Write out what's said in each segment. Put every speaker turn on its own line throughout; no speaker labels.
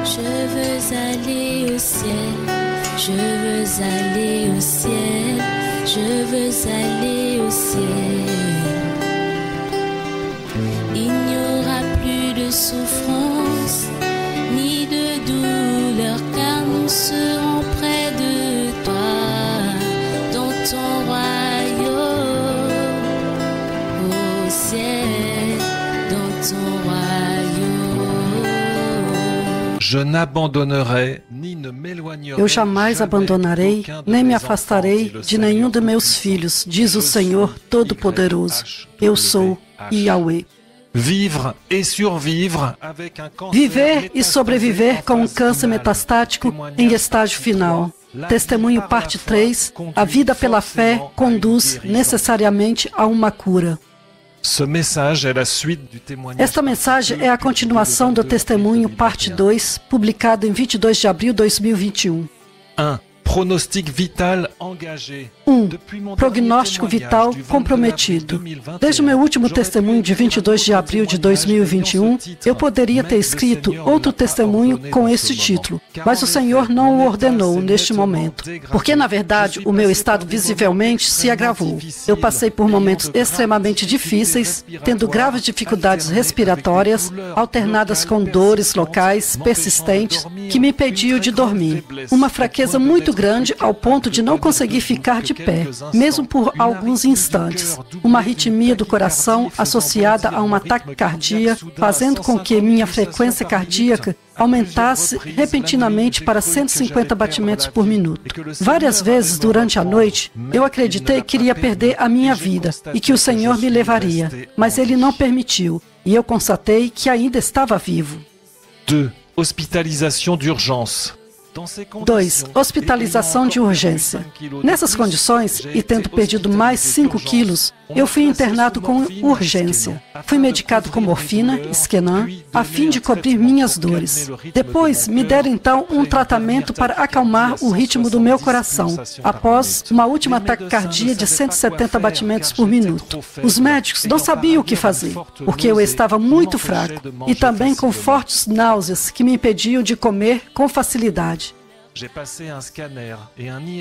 Je veux aller au ciel, je veux aller au ciel, je veux aller au ciel. Il n'y aura plus de souffrance, ni de douleur, car nous serons près de toi, dans ton royaume, au ciel, dans ton royaume.
Je n'abandonnerai ni ne m'éloignerai.
Eu jamais abandonarei, nem me afastarei de nenhum de meus filhos, diz o Senhor Todo-Poderoso. Eu sou Yahweh.
Vivre et survivre avec un cancer.
Viver e sobreviver com um câncer metastático em estágio final. Testemunho parte 3. A vida pela fé conduz necessariamente a uma cura.
Ce message est la suite du témoignage.
Esta mensagem é a continuação do testemunho parte 2, publicado em 22 de abril de 2021.
1. Pronostic vital engagé.
Prognóstico vital comprometido. Desde o meu último testemunho de 22 de abril de 2021, eu poderia ter escrito outro testemunho com este título, mas o Senhor não o ordenou neste momento, porque na verdade o meu estado visivelmente se agravou. Eu passei por momentos extremamente difíceis, tendo graves dificuldades respiratórias, alternadas com dores locais persistentes que me impediam de dormir. Uma fraqueza muito grande ao ponto de não conseguir ficar de pé, mesmo por alguns instantes. Uma arritmia do coração associada a uma taquicardia, fazendo com que minha frequência cardíaca aumentasse repentinamente para 150 batimentos por minuto. Várias vezes durante a noite, eu acreditei que iria perder a minha vida e que o Senhor me levaria, mas Ele não permitiu, e eu constatei que ainda estava vivo.
2. Hospitalisation d'urgence.
2. Hospitalização de urgência. Nessas condições, e tendo perdido mais 5 quilos, eu fui internado com urgência. Fui medicado com morfina, Skenan, a fim de cobrir minhas dores. Depois, me deram então um tratamento para acalmar o ritmo do meu coração, após uma última taquicardia de 170 batimentos por minuto. Os médicos não sabiam o que fazer, porque eu estava muito fraco e também com fortes náuseas que me impediam de comer com facilidade.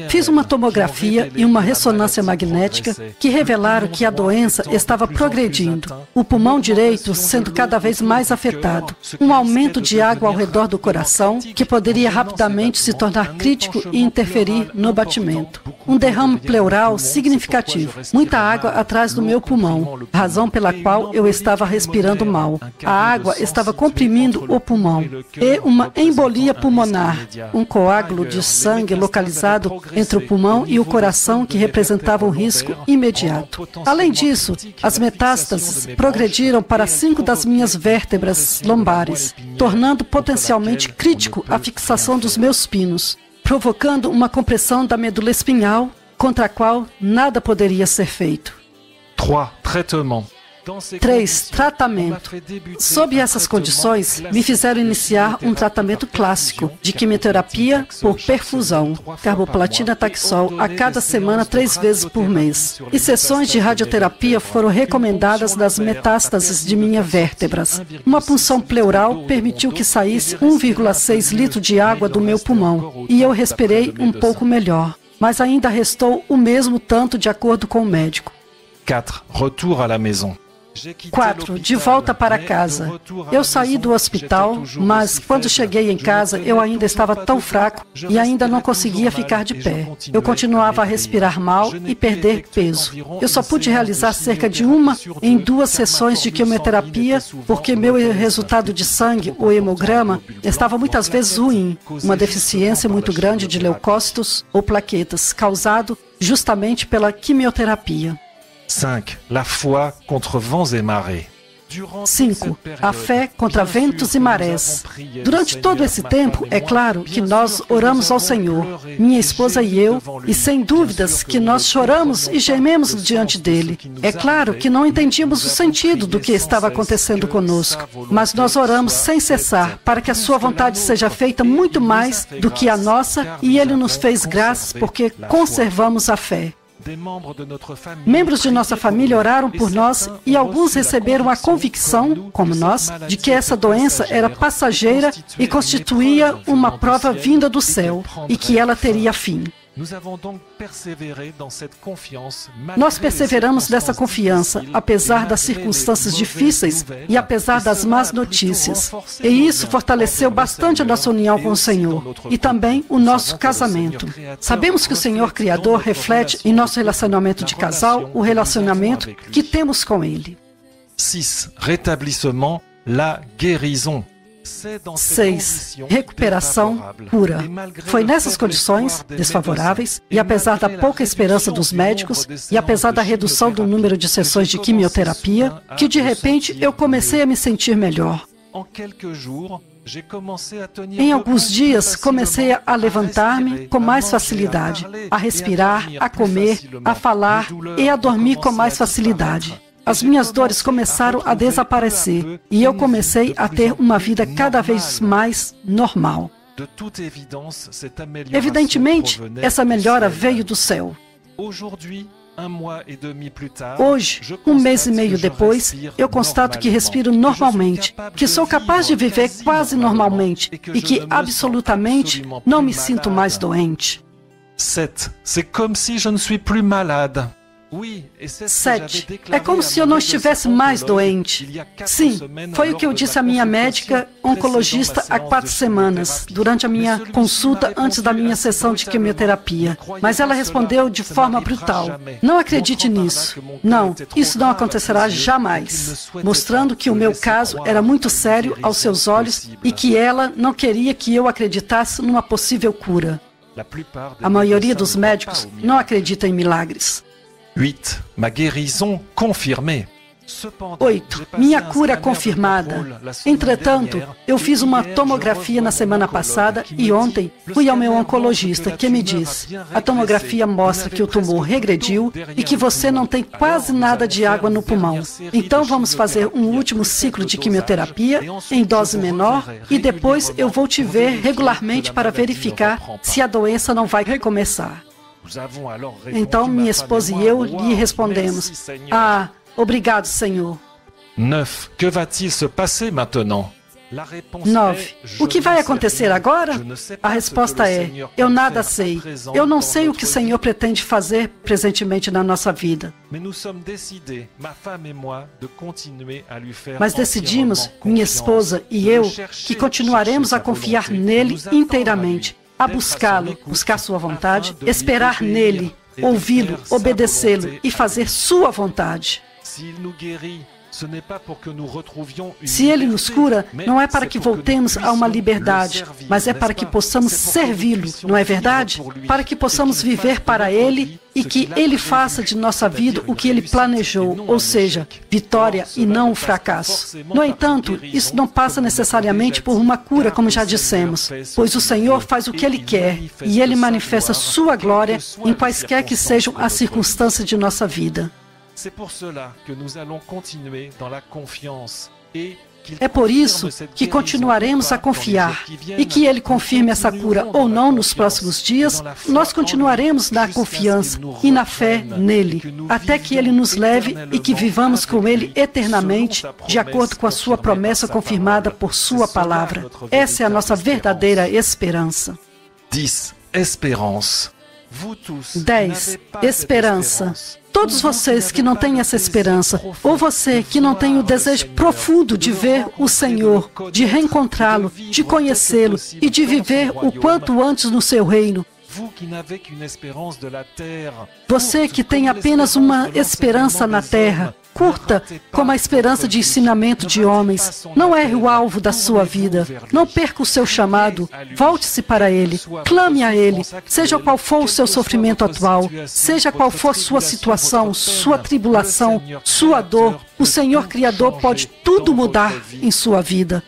Fiz uma tomografia e uma ressonância magnética que revelaram que a doença estava progredindo, o pulmão direito sendo cada vez mais afetado, um aumento de água ao redor do coração que poderia rapidamente se tornar crítico e interferir no batimento. Um derrame pleural significativo, muita água atrás do meu pulmão, razão pela qual eu estava respirando mal. A água estava comprimindo o pulmão e uma embolia pulmonar, um coágulo de sangue localizado entre o pulmão e o coração que representava um risco imediato. Além disso, as metástases progrediram para 5 das minhas vértebras lombares, tornando potencialmente crítico a fixação dos meus pinos, provocando uma compressão da medula espinhal contra a qual nada poderia ser feito.
3. Traitement.
3. Tratamento. Sob essas condições, me fizeram iniciar um tratamento clássico de quimioterapia por perfusão, carboplatina taxol, a cada semana 3 vezes por mês. E sessões de radioterapia foram recomendadas das metástases de minhas vértebras. Uma punção pleural permitiu que saísse 1,6 litro de água do meu pulmão, e eu respirei um pouco melhor, mas ainda restou o mesmo tanto de acordo com o médico.
4. Retour à la maison.
4. De volta para casa. Eu saí do hospital, mas quando cheguei em casa, eu ainda estava tão fraco e ainda não conseguia ficar de pé. Eu continuava a respirar mal e perder peso. Eu só pude realizar cerca de 1 em 2 sessões de quimioterapia, porque meu resultado de sangue, o hemograma, estava muitas vezes ruim, uma deficiência muito grande de leucócitos ou plaquetas, causado justamente pela quimioterapia.
5. La foi contre vents et marées.
5. A fé contra ventos e marés. Durante todo esse tempo, é claro que nós oramos ao Senhor, minha esposa e eu, e sem dúvidas que nós choramos e gememos diante dele. É claro que não entendíamos o sentido do que estava acontecendo conosco, mas nós oramos sem cessar para que a sua vontade seja feita muito mais do que a nossa, e ele nos fez graças porque conservamos a fé. Membros de nossa família oraram por nós e alguns receberam a convicção, como nós, de que essa doença era passageira e constituía uma prova vinda do céu e que ela teria fim. Nós perseveramos nessa confiança, apesar das circunstâncias difíceis e apesar das más notícias. E isso fortaleceu bastante a nossa união com o Senhor e também o nosso casamento. Sabemos que o Senhor Criador reflete em nosso relacionamento de casal o relacionamento que temos com Ele.
6. Rétablissement, la guérison.
6. Recuperação, cura. Foi nessas condições desfavoráveis, e apesar da pouca esperança dos médicos, e apesar da redução do número de sessões de quimioterapia, que de repente eu comecei a me sentir melhor. Em alguns dias, comecei a levantar-me com mais facilidade, a respirar, a comer, a falar e a dormir com mais facilidade. As minhas dores começaram a desaparecer e eu comecei a ter uma vida cada vez mais normal. Evidentemente, essa melhora veio do céu. Hoje, um mês e meio depois, eu constato que respiro normalmente, que sou capaz de viver quase normalmente e que absolutamente não me sinto mais doente.
7. C'est comme si je ne suis plus malade.
7. É como se eu não estivesse mais doente. Sim, foi o que eu disse à minha médica oncologista há 4 semanas, durante a minha consulta antes da minha sessão de quimioterapia. Mas ela respondeu de forma brutal: não acredite nisso. Não, isso não acontecerá jamais. Mostrando que o meu caso era muito sério aos seus olhos e que ela não queria que eu acreditasse numa possível cura. A maioria dos médicos não acredita em milagres.
8. Ma guérison confirmée.
8. Minha cura confirmada. Entretanto, eu fiz uma tomografia na semana passada e ontem fui ao meu oncologista, que me disse: a tomografia mostra que o tumor regrediu e que você não tem quase nada de água no pulmão. Então vamos fazer um último ciclo de quimioterapia em dose menor e depois eu vou te ver regularmente para verificar se a doença não vai recomeçar. Então minha esposa e eu lhe respondemos: ah, obrigado, Senhor.
9. Que va-t-il se passer maintenant?
9. O que vai acontecer agora? A resposta é: eu nada sei. Eu não sei o que o Senhor pretende fazer presentemente na nossa vida. Mas decidimos, minha esposa e eu, que continuaremos a confiar nele inteiramente, a buscá-lo, buscar sua vontade, esperar nele, ouvi-lo, obedecê-lo e fazer sua vontade. Se Ele nos cura, não é para que voltemos a uma liberdade, mas é para que possamos servi-lo, não é verdade? Para que possamos viver para Ele e que Ele faça de nossa vida o que Ele planejou, ou seja, vitória e não o fracasso. No entanto, isso não passa necessariamente por uma cura, como já dissemos, pois o Senhor faz o que Ele quer e Ele manifesta sua glória em quaisquer que sejam as circunstâncias de nossa vida. É por isso que continuaremos a confiar e que Ele confirme essa cura ou não nos próximos dias, nós continuaremos na confiança e na fé nele, até que Ele nos leve e que vivamos com Ele eternamente, de acordo com a sua promessa confirmada por sua palavra. Essa é a nossa verdadeira esperança.
10. Espérance.
10. Esperança. Todos vocês que não têm essa esperança, ou você que não tem o desejo profundo de ver o Senhor, de reencontrá-lo, de conhecê-lo e de viver o quanto antes no seu reino, você que tem apenas uma esperança na terra, curta como a esperança de ensinamento de homens, não erre o alvo da sua vida, não perca o seu chamado, volte-se para Ele, clame a Ele, seja qual for o seu sofrimento atual, seja qual for sua situação, sua tribulação, sua dor, o Senhor Criador pode tudo mudar em sua vida.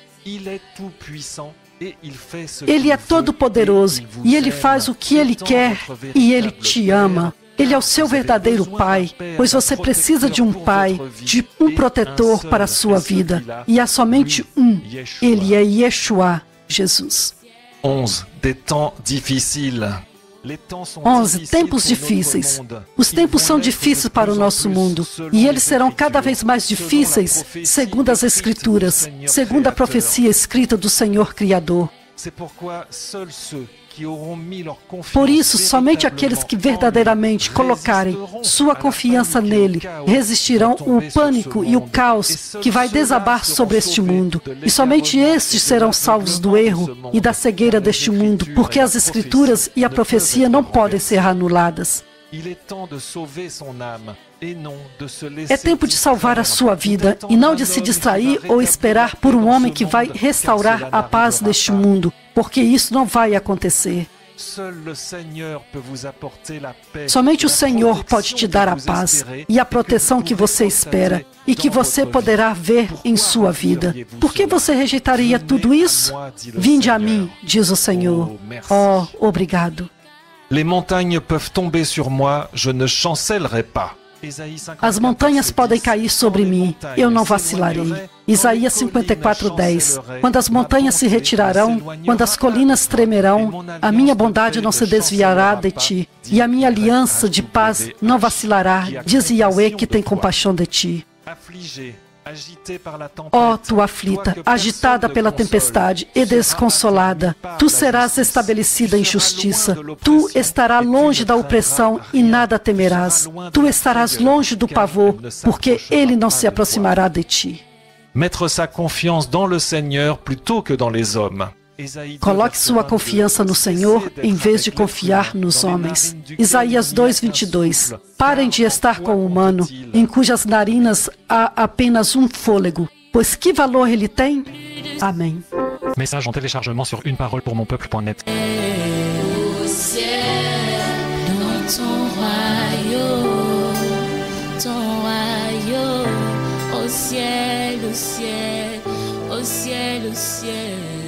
Ele é todo-poderoso e Ele faz o que Ele quer e Ele te ama. Ele é o seu verdadeiro Pai, pois você precisa de um Pai, de um protetor para a sua vida. E há somente um. Ele é Yeshua, Jesus.
11. Des temps difficiles.
11. Tempos difíceis. Os tempos são difíceis para o nosso mundo, e eles serão cada vez mais difíceis, segundo as Escrituras, segundo a profecia escrita do Senhor Criador. Por isso, somente aqueles que verdadeiramente colocarem sua confiança nele resistirão o pânico e o caos que vai desabar sobre este mundo. E somente estes serão salvos do erro e da cegueira deste mundo, porque as Escrituras e a profecia não podem ser anuladas. É tempo de salvar a sua vida e não de se distrair ou esperar por um homem que vai restaurar a paz deste mundo, porque isso não vai acontecer. Somente o Senhor pode te dar a paz e a proteção que você espera e que você poderá ver em sua vida. Por que você rejeitaria tudo isso? Vinde a mim, diz o Senhor. Oh, obrigado.
Les montagnes peuvent tomber sur moi, je ne chancellerai pas.
As montanhas podem cair sobre mim, eu não vacilarei. Isaías 54:10. Quando as montanhas se retirarão, quando as colinas tremerão, a minha bondade não se desviará de ti, e a minha aliança de paz não vacilará, diz Yahweh, que tem compaixão de ti. Ó, tu aflita, agitada pela tempestade e desconsolada, tu serás estabelecida em justiça. Tu estarás longe da opressão e nada temerás. Tu estarás longe do pavor, porque ele não se aproximará de ti.
Mettre sa confiance dans le Seigneur plutôt que dans les hommes.
Coloque sua confiança no Senhor em vez de confiar nos homens. Isaías 2:22. Parem de estar com o humano, em cujas narinas há apenas um fôlego, pois que valor ele tem? Amém.
Message en téléchargement sur uneparole-pour-mon-peuple.net.
Au ciel, dans ton royaume, au ciel, au ciel, au ciel, au ciel.